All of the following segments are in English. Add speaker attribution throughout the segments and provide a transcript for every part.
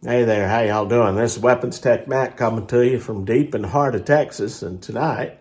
Speaker 1: Hey there, how y'all doing? This is Weapons Tech Mac coming to you from deep in the heart of Texas, and tonight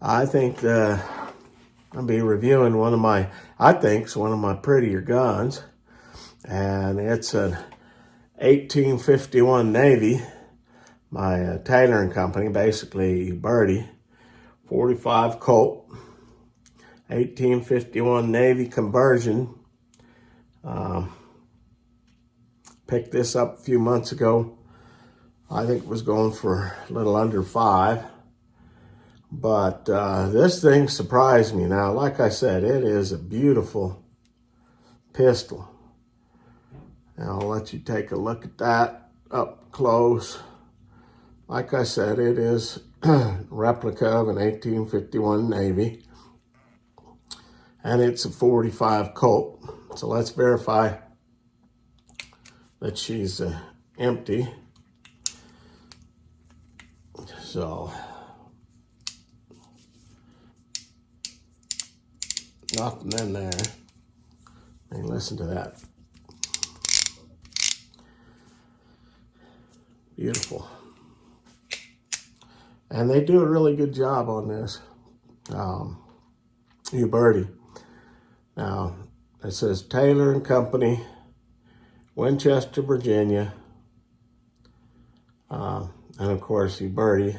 Speaker 1: I think I'll be reviewing one of my prettier guns, and it's an 1851 Navy, my Taylor and Company, basically Uberti, 45 Colt, 1851 Navy conversion. Picked this up a few months ago. I think it was going for a little under $5. But this thing surprised me. Now, like I said, it is a beautiful pistol. Now, I'll let you take a look at that up close. Like I said, it is a replica of an 1851 Navy. And it's a 45 Colt. So let's verify that she's empty. So, nothing in there. And listen to that. Beautiful. And they do a really good job on this Uberti. Now, it says Taylor and Company, Winchester, Virginia, and of course Uberti,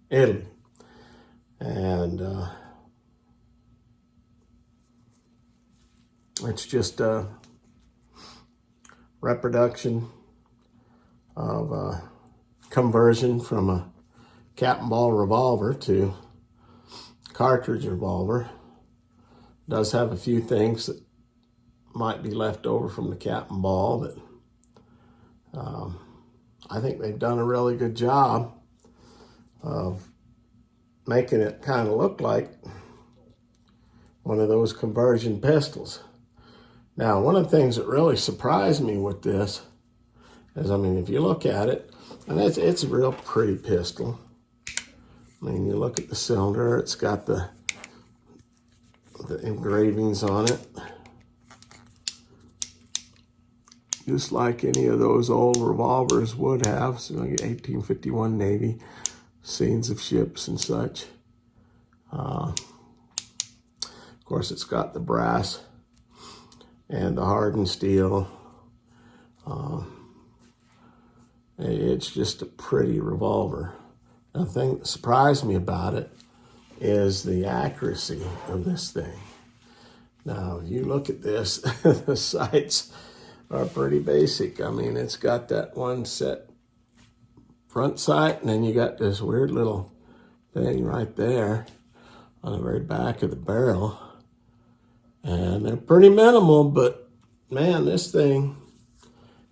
Speaker 1: Italy. And it's just a reproduction of a conversion from a cap and ball revolver to cartridge revolver. Does have a few things that might be left over from the cap and ball, but I think they've done a really good job of making it kind of look like one of those conversion pistols. Now, one of the things that really surprised me with this is, I mean, if you look at it, and it's a real pretty pistol. I mean, you look at the cylinder, it's got the engravings on it, just like any of those old revolvers would have. So like 1851 Navy, scenes of ships and such. Of course, it's got the brass and the hardened steel. It's just a pretty revolver. The thing that surprised me about it is the accuracy of this thing. Now, if you look at this, the sights are pretty basic. I mean, it's got that one set front sight, and then you got this weird little thing right there on the very back of the barrel. And they're pretty minimal, but man, this thing,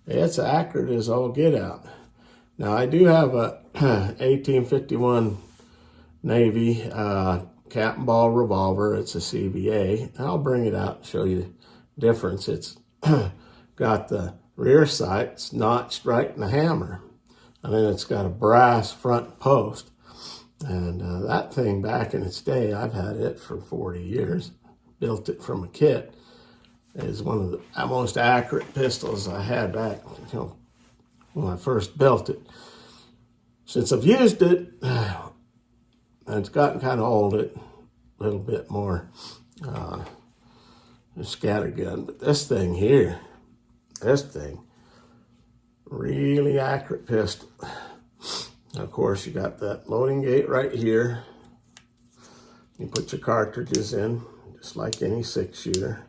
Speaker 1: it's accurate as all get out. Now, I do have a 1851 Navy cap and ball revolver. It's a CBA. I'll bring it out and show you the difference. It's got the rear sights notched right in the hammer. And then it's got a brass front post. And that thing, back in its day, I've had it for 40 years. Built it from a kit. Is one of the most accurate pistols I had back, when I first built it. Since I've used it, and it's gotten kind of old, a little bit more scattergun. But this thing here, really accurate pistol. Of course, you got that loading gate right here. You put your cartridges in, just like any 6-shooter.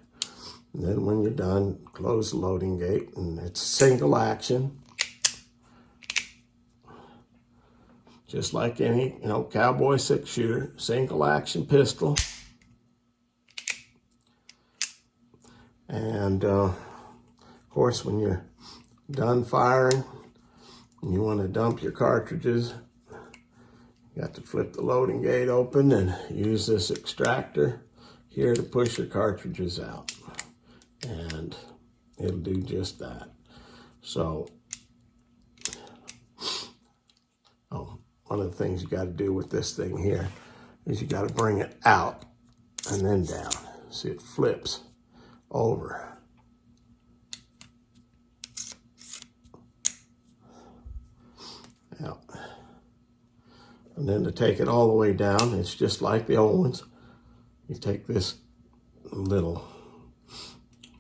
Speaker 1: And then when you're done, close the loading gate, and it's single action. Just like any, cowboy 6-shooter, single action pistol. And of course, when you're done firing and you want to dump your cartridges, you got to flip the loading gate open and use this extractor here to push your cartridges out. And it'll do just that. So, one of the things you got to do with this thing here is you got to bring it out and then down. See, it flips over. And then to take it all the way down, it's just like the old ones. You take this little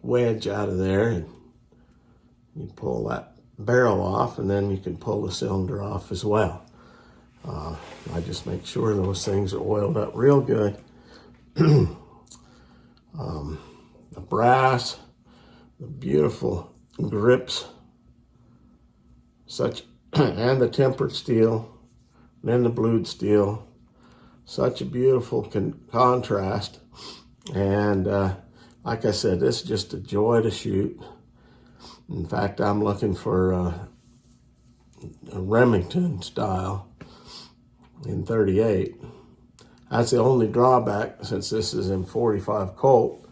Speaker 1: wedge out of there and you pull that barrel off, and then you can pull the cylinder off as well. I just make sure those things are oiled up real good. The brass, the beautiful grips, and the tempered steel, and then the blued steel. Such a beautiful contrast. And like I said, this is just a joy to shoot. In fact, I'm looking for a Remington style in 38. That's the only drawback, since this is in 45 Colt,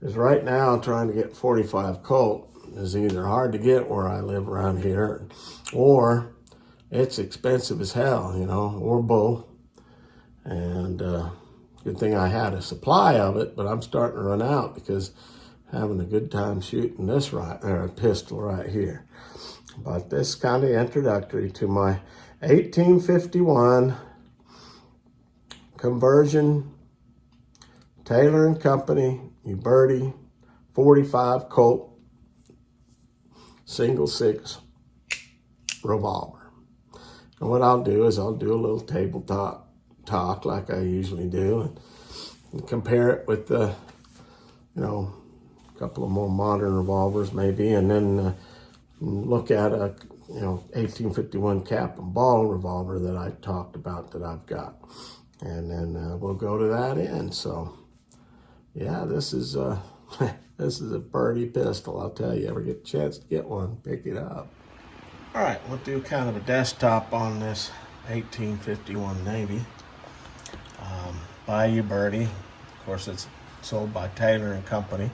Speaker 1: is right now trying to get 45 Colt is either hard to get where I live around here, or it's expensive as hell, you know, or both. And good thing I had a supply of it, but I'm starting to run out because having a good time shooting this pistol right here. But this is kind of introductory to my 1851 conversion Taylor and Company Uberti 45 Colt single 6 revolver. And what I'll do is I'll do a little tabletop talk like I usually do, and compare it with the, you know, a couple of more modern revolvers maybe, and then look at a, you know, 1851 cap and ball revolver that I talked about that I've got, and then we'll go to that end. So yeah, this is this is a pretty pistol, I'll tell you. Ever get a chance to get one, pick it up. All right, we'll do kind of a desktop on this 1851 Navy by Uberti. Of course, it's sold by Taylor and Company.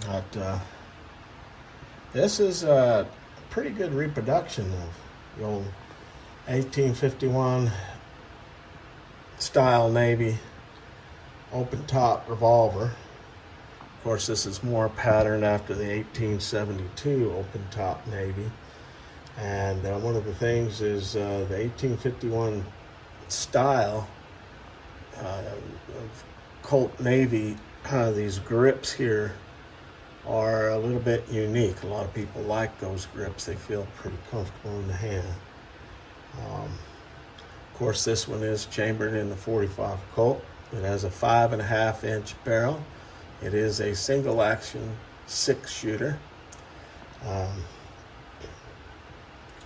Speaker 1: But this is a pretty good reproduction of the old 1851 style Navy open top revolver. Of course, this is more patterned after the 1872 open top Navy. And one of the things is the 1851 style of Colt Navy, these grips here are a little bit unique. A lot of people like those grips. They feel pretty comfortable in the hand. Of course, this one is chambered in the 45 Colt. It has a 5.5-inch barrel. It is a single action 6-shooter.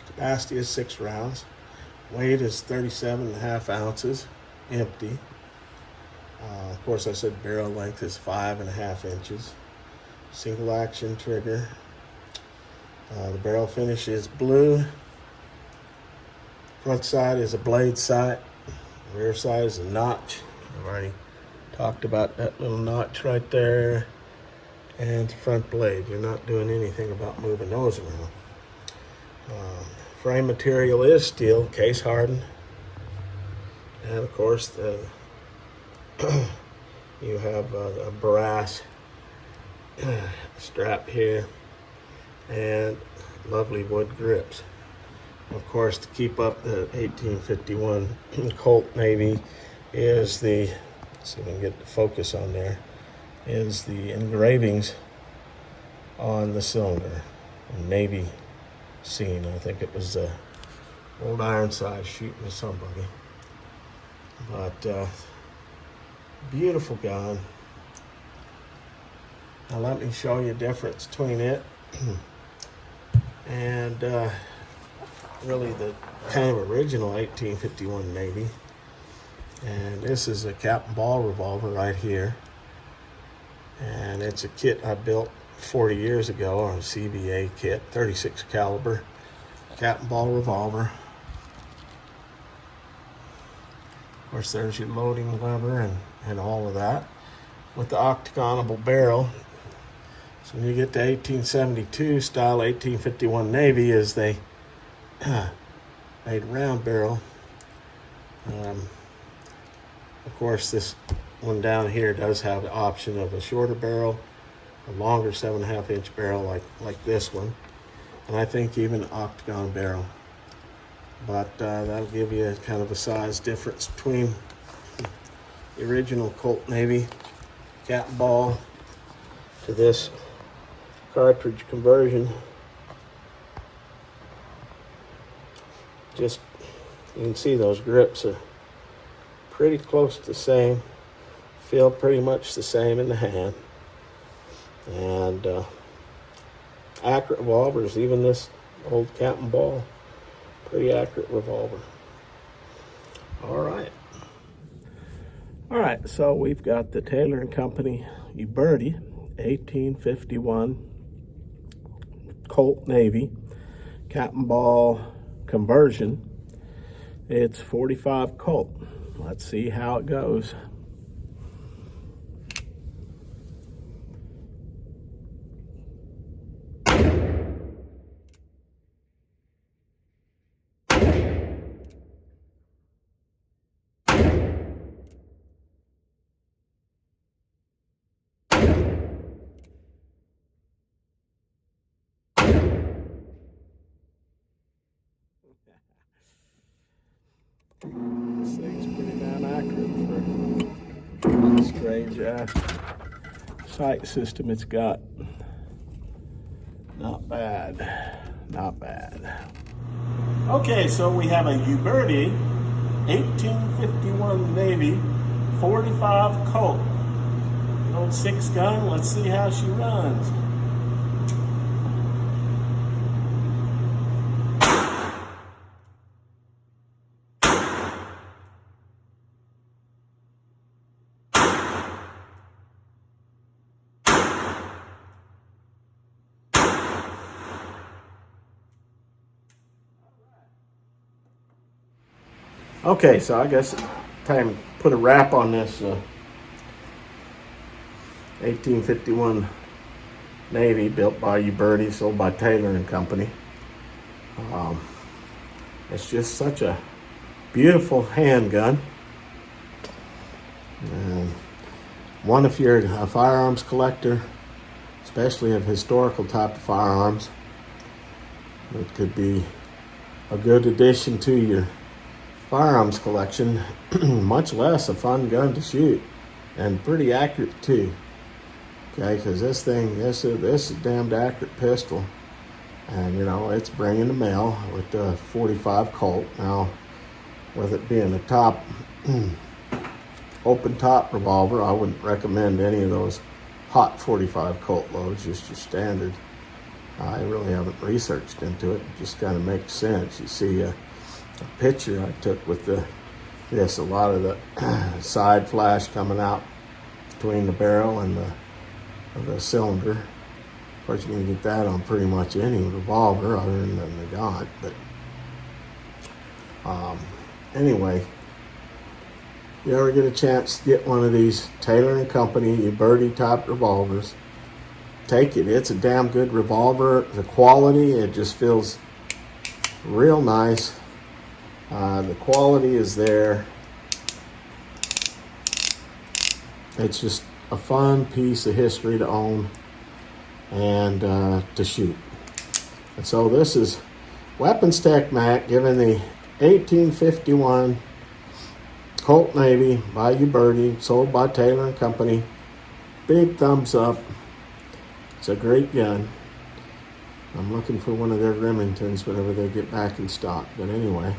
Speaker 1: Capacity is 6 rounds. Weight is 37.5 ounces, empty. Of course, I said barrel length is 5.5 inches. Single action trigger. The barrel finish is blue. Front side is a blade sight. Rear side is a notch. I've already talked about that little notch right there. And the front blade. You're not doing anything about moving those around. Frame material is steel, case hardened. And of course, you have a brass strap here and lovely wood grips. Of course, to keep up the 1851 Colt Navy is the, let's see if we can get the focus on there, is the engravings on the cylinder. Navy scene. I think it was old Ironside shooting at somebody. But beautiful gun. Now let me show you the difference between it and really the kind of original 1851 Navy. And this is a cap and ball revolver right here. And it's a kit I built 40 years ago, or a CVA kit, 36 caliber cap and ball revolver. Of course, there's your loading lever and all of that with the octagonable barrel. So when you get to 1872 style 1851 Navy, is they made round barrel. Of course, this one down here does have the option of a shorter barrel, a longer 7.5-inch barrel like this one, and I think even an octagon barrel. but that'll give you kind of a size difference between the original Colt Navy cap and ball to this cartridge conversion. Just, you can see those grips are pretty close to the same, feel pretty much the same in the hand, and accurate revolvers. Even this old cap and ball, pretty accurate revolver. All right, so we've got the Taylor and Company Uberti 1851 Colt Navy cap and ball conversion. It's 45 Colt. Let's see how it goes. This thing's pretty damn accurate for the strange sight system it's got. Not bad, not bad. Okay, so we have a Uberti 1851 Navy 45 Colt. The old 6-gun, let's see how she runs. Okay, so I guess it's time to put a wrap on this 1851 Navy built by Uberti, sold by Taylor and Company. It's just such a beautiful handgun. And one, if you're a firearms collector, especially of historical type of firearms, it could be a good addition to your firearms collection, much less a fun gun to shoot, and pretty accurate too. Okay, because this thing, this is a damned accurate pistol, and you know it's bringing the mail with the 45 Colt. Now, with it being a top open top revolver, I wouldn't recommend any of those hot 45 Colt loads. Just your standard. I really haven't researched into it. It just kind of makes sense. You see a picture I took with a lot of the side flash coming out between the barrel and the cylinder. Of course, you can get that on pretty much any revolver other than the gun. But anyway, you ever get a chance to get one of these Taylor and Company Uberti type revolvers, take it. It's a damn good revolver. The quality, it just feels real nice. The quality is there. It's just a fun piece of history to own and to shoot. And so this is Weapons Tech Mac giving the 1851 Colt Navy by Uberti, sold by Taylor and Company. Big thumbs up. It's a great gun. I'm looking for one of their Remingtons whenever they get back in stock. But anyway,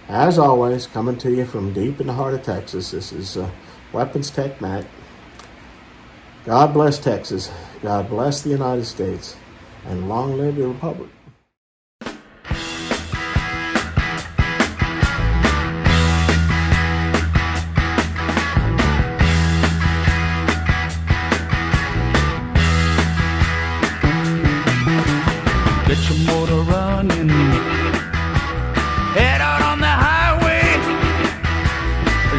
Speaker 1: as always, coming to you from deep in the heart of Texas, this is Weapons Tech Mac. God bless Texas. God bless the United States. And long live the Republic.
Speaker 2: Get your motor running. Head out on the highway,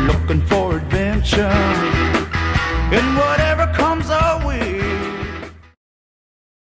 Speaker 2: looking for adventure.